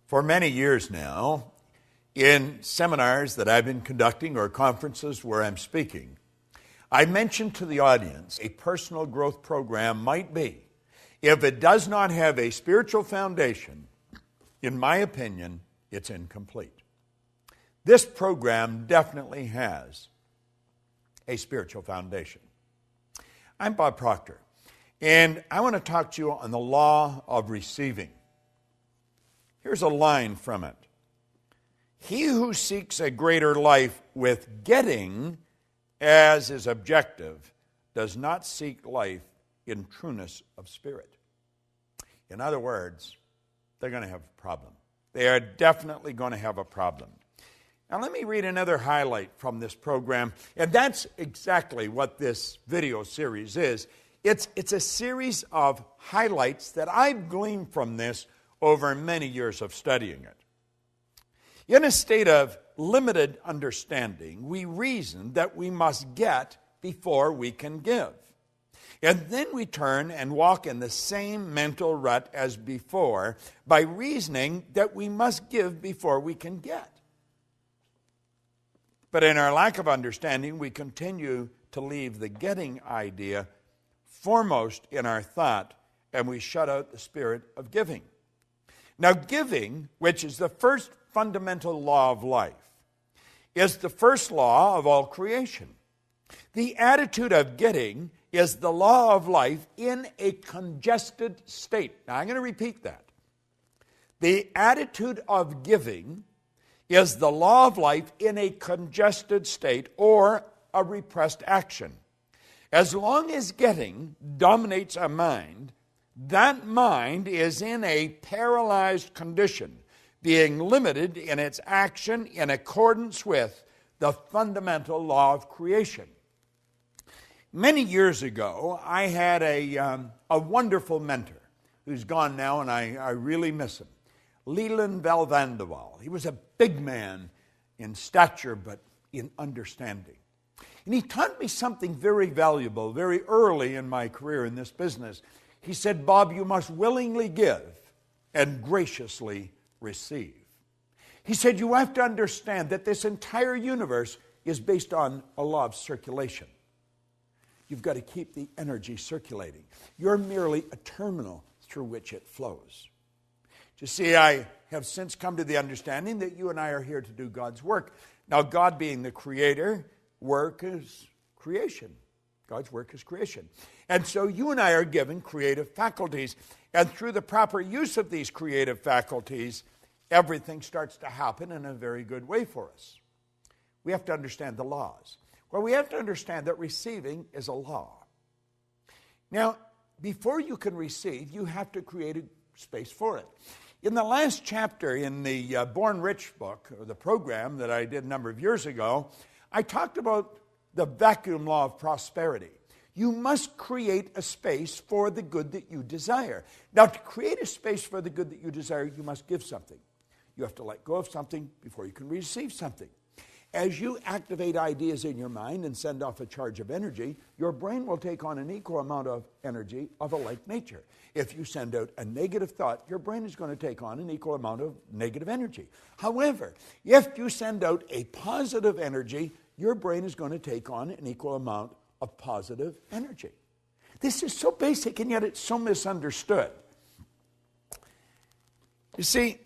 For many years now, in seminars that I've been conducting or conferences where I'm speaking, I mentioned to the audience a personal growth program might be, if it does not have a spiritual foundation, in my opinion, it's incomplete. This program definitely has a spiritual foundation. I'm Bob Proctor, and I want to talk to you on the law of receiving. Here's a line from it. He who seeks a greater life with getting as his objective does not seek life in trueness of spirit. In other words, they're going to have a problem. They are definitely going to have a problem. Now let me read another highlight from this program, and that's exactly what this video series is. It's a series of highlights that I've gleaned from this over many years of studying it. In a state of limited understanding, we reason that we must get before we can give. And then we turn and walk in the same mental rut as before by reasoning that we must give before we can get. But in our lack of understanding, we continue to leave the getting idea foremost in our thought, and we shut out the spirit of giving. Now, giving, which is the first fundamental law of life, is the first law of all creation. The attitude of getting is the law of life in a congested state. Now, I'm going to repeat that. The attitude of giving is the law of life in a congested state or a repressed action. As long as getting dominates a mind, that mind is in a paralyzed condition, being limited in its action in accordance with the fundamental law of creation. Many years ago, I had a wonderful mentor who's gone now, and I really miss him. Leland Valvandeval. He was a big man in stature, but in understanding. And he taught me something very valuable very early in my career in this business. He said, Bob, you must willingly give and graciously receive. He said, you have to understand that this entire universe is based on a law of circulation. You've got to keep the energy circulating. You're merely a terminal through which it flows. You see, I have since come to the understanding that you and I are here to do God's work. Now, God being the creator, work is creation. God's work is creation. And so you and I are given creative faculties. And through the proper use of these creative faculties, everything starts to happen in a very good way for us. We have to understand the laws. Well, we have to understand that receiving is a law. Now, before you can receive, you have to create a space for it. In the last chapter in the Born Rich book, or the program that I did a number of years ago, I talked about the vacuum law of prosperity. You must create a space for the good that you desire. Now, to create a space for the good that you desire, you must give something. You have to let go of something before you can receive something. As you activate ideas in your mind and send off a charge of energy, your brain will take on an equal amount of energy of a like nature. If you send out a negative thought, your brain is going to take on an equal amount of negative energy. However, if you send out a positive energy, your brain is going to take on an equal amount of positive energy. This is so basic, and yet it's so misunderstood. You see,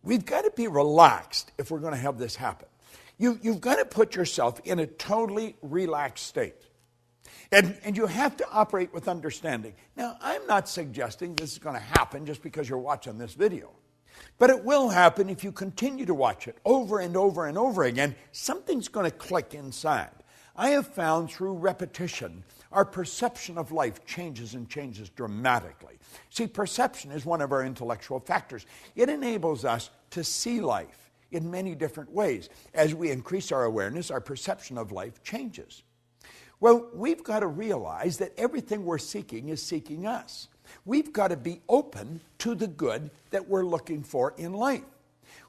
we've got to be relaxed if we're going to have this happen. You've got to put yourself in a totally relaxed state. And you have to operate with understanding. Now, I'm not suggesting this is going to happen just because you're watching this video. But it will happen if you continue to watch it over and over and over again. Something's going to click inside. I have found through repetition, our perception of life changes and changes dramatically. See, perception is one of our intellectual factors. It enables us to see life in many different ways. As we increase our awareness, our perception of life changes. Well, we've got to realize that everything we're seeking is seeking us. We've got to be open to the good that we're looking for in life.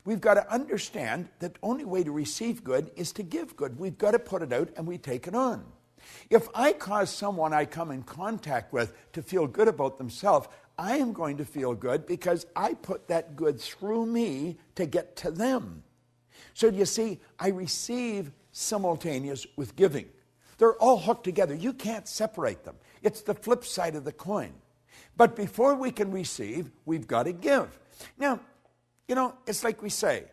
We've got to understand that the only way to receive good is to give good. We've got to put it out and we take it on. If I cause someone I come in contact with to feel good about themselves, I am going to feel good because I put that good through me to get to them. So you see, I receive simultaneous with giving. They're all hooked together. You can't separate them. It's the flip side of the coin. But before we can receive, we've got to give. Now, it's like we say,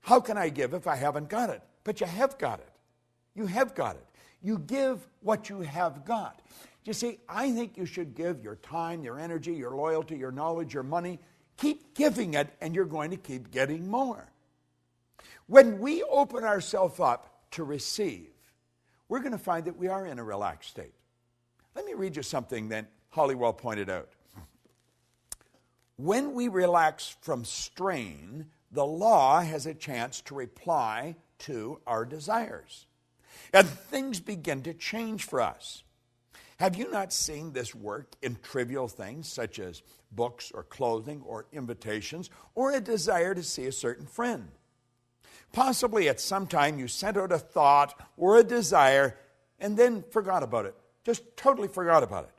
how can I give if I haven't got it? But you have got it. You have got it. You give what you have got. You see, I think you should give your time, your energy, your loyalty, your knowledge, your money. Keep giving it, and you're going to keep getting more. When we open ourselves up to receive, we're going to find that we are in a relaxed state. Let me read you something that Halliwell pointed out. When we relax from strain, the law has a chance to reply to our desires. And things begin to change for us. Have you not seen this work in trivial things such as books or clothing or invitations or a desire to see a certain friend? Possibly at some time you sent out a thought or a desire and then forgot about it. Just totally forgot about it.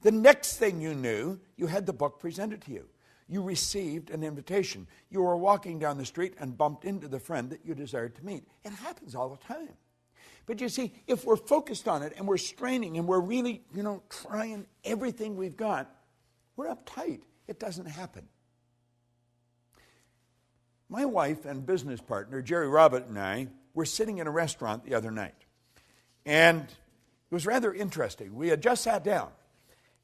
The next thing you knew, you had the book presented to you. You received an invitation. You were walking down the street and bumped into the friend that you desired to meet. It happens all the time. But you see, if we're focused on it and we're straining and we're really, trying everything we've got, we're uptight. It doesn't happen. My wife and business partner, Jerry Robert, and I were sitting in a restaurant the other night. And it was rather interesting. We had just sat down.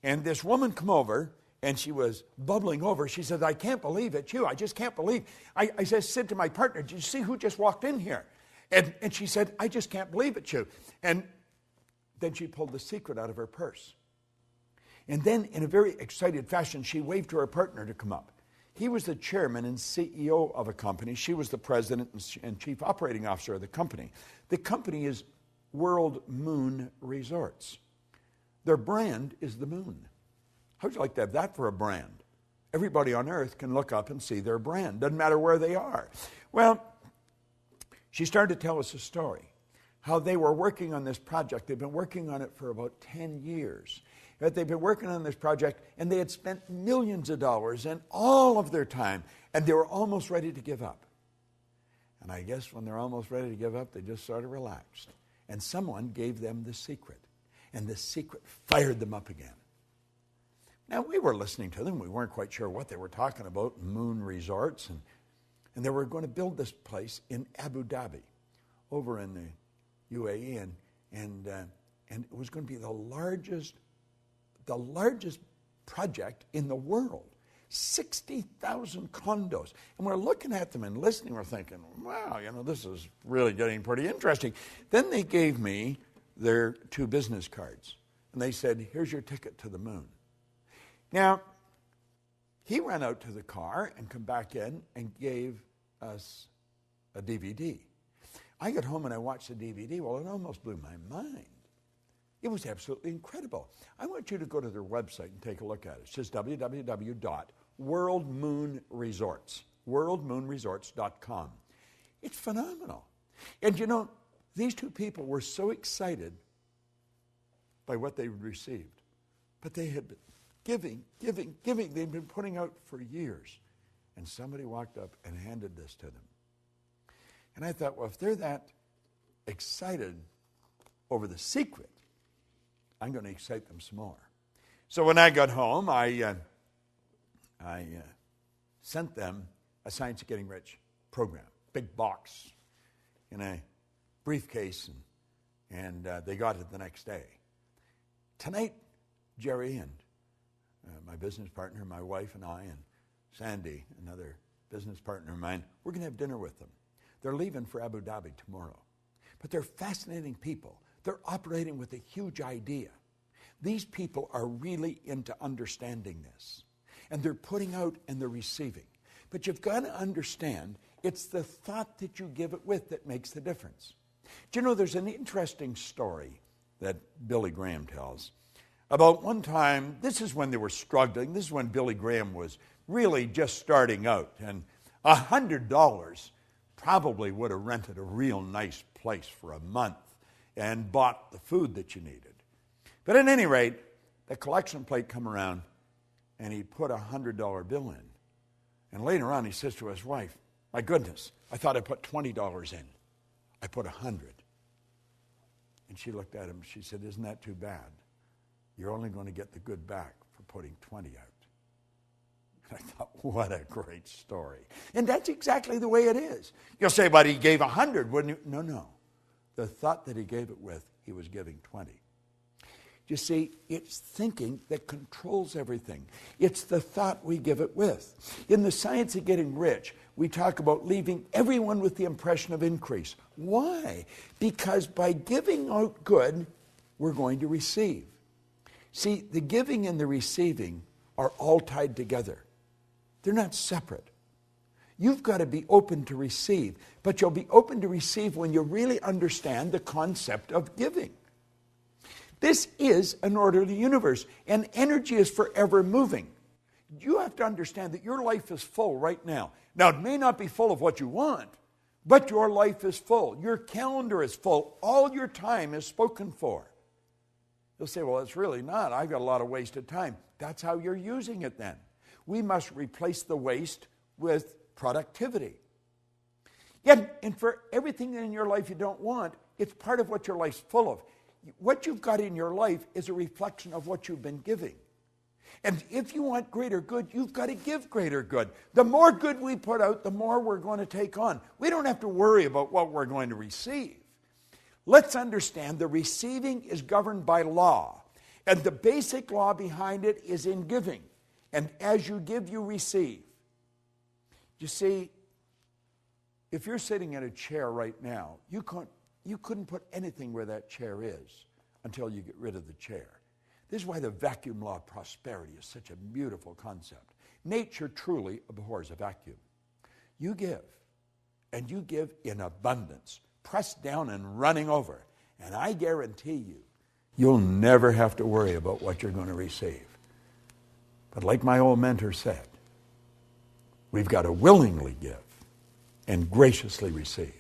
And this woman come over, and she was bubbling over. She said, I can't believe it's you. I just can't believe. I said to my partner, did you see who just walked in here? And she said, I just can't believe it's you. And then she pulled the secret out of her purse. And then in a very excited fashion, she waved to her partner to come up. He was the chairman and CEO of a company. She was the president and chief operating officer of the company. The company is World Moon Resorts. Their brand is the moon. How'd you like to have that for a brand? Everybody on earth can look up and see their brand. Doesn't matter where they are. Well, she started to tell us a story, how they were working on this project. They've been working on it for about 10 years. That they've been working on this project, and they had spent millions of dollars and all of their time, and they were almost ready to give up. And I guess when they're almost ready to give up, they just sort of relaxed. And someone gave them the secret, and the secret fired them up again. Now, we were listening to them. We weren't quite sure what they were talking about, Moon Resorts, and they were going to build this place in Abu Dhabi, over in the UAE, and it was going to be the largest project in the world, 60,000 condos. And we're looking at them and listening. We're thinking, wow, this is really getting pretty interesting. Then they gave me their 2 business cards, and they said, here's your ticket to the moon. Now, he ran out to the car and come back in and gave us a DVD. I got home and I watched the DVD. Well, it almost blew my mind. It was absolutely incredible. I want you to go to their website and take a look at it. It's just www.worldmoonresorts, worldmoonresorts.com. It's phenomenal. And these 2 people were so excited by what they received. But they had been giving. They'd been putting out for years. And somebody walked up and handed this to them. And I thought, well, if they're that excited over the secret, I'm going to excite them some more. So when I got home, I sent them a Science of Getting Rich program, big box in a briefcase, and they got it the next day. Tonight, Jerry and my business partner, my wife and I, and Sandy, another business partner of mine, we're going to have dinner with them. They're leaving for Abu Dhabi tomorrow. But they're fascinating people. They're operating with a huge idea. These people are really into understanding this. And they're putting out and they're receiving. But you've got to understand, it's the thought that you give it with that makes the difference. Do you know, there's an interesting story that Billy Graham tells about one time. This is when they were struggling. This is when Billy Graham was really just starting out. And $100 probably would have rented a real nice place for a month and bought the food that you needed. But at any rate, the collection plate come around, and he put a $100 bill in. And later on, he says to his wife, my goodness, I thought I put $20 in. I put 100. And she looked at him, she said, isn't that too bad? You're only going to get the good back for putting 20 out. And I thought, what a great story. And that's exactly the way it is. You'll say, but he gave 100, wouldn't he? No. The thought that he gave it with, he was giving 20. You see, it's thinking that controls everything. It's the thought we give it with. In the science of getting rich, we talk about leaving everyone with the impression of increase. Why? Because by giving out good, we're going to receive. See, the giving and the receiving are all tied together. They're not separate. You've got to be open to receive, but you'll be open to receive when you really understand the concept of giving. This is an orderly universe, and energy is forever moving. You have to understand that your life is full right now. Now, it may not be full of what you want, but your life is full. Your calendar is full. All your time is spoken for. You'll say, well, it's really not. I've got a lot of wasted time. That's how you're using it then. We must replace the waste with productivity. Yet, and for everything in your life you don't want, it's part of what your life's full of. What you've got in your life is a reflection of what you've been giving. And if you want greater good, you've got to give greater good. The more good we put out, the more we're going to take on. We don't have to worry about what we're going to receive. Let's understand the receiving is governed by law. And the basic law behind it is in giving. And as you give, you receive. You see, if you're sitting in a chair right now, you couldn't put anything where that chair is until you get rid of the chair. This is why the vacuum law of prosperity is such a beautiful concept. Nature truly abhors a vacuum. You give, and you give in abundance, pressed down and running over. And I guarantee you, you'll never have to worry about what you're going to receive. But like my old mentor said, we've got to willingly give and graciously receive.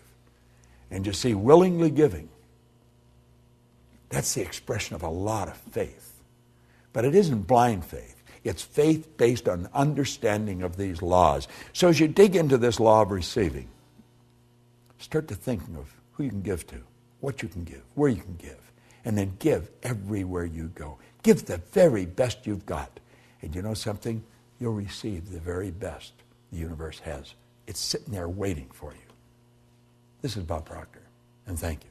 And you see, willingly giving, that's the expression of a lot of faith. But it isn't blind faith. It's faith based on understanding of these laws. So as you dig into this law of receiving, start to thinking of who you can give to, what you can give, where you can give, and then give everywhere you go. Give the very best you've got. And you know something? You'll receive the very best the universe has. It's sitting there waiting for you. This is Bob Proctor, and thank you.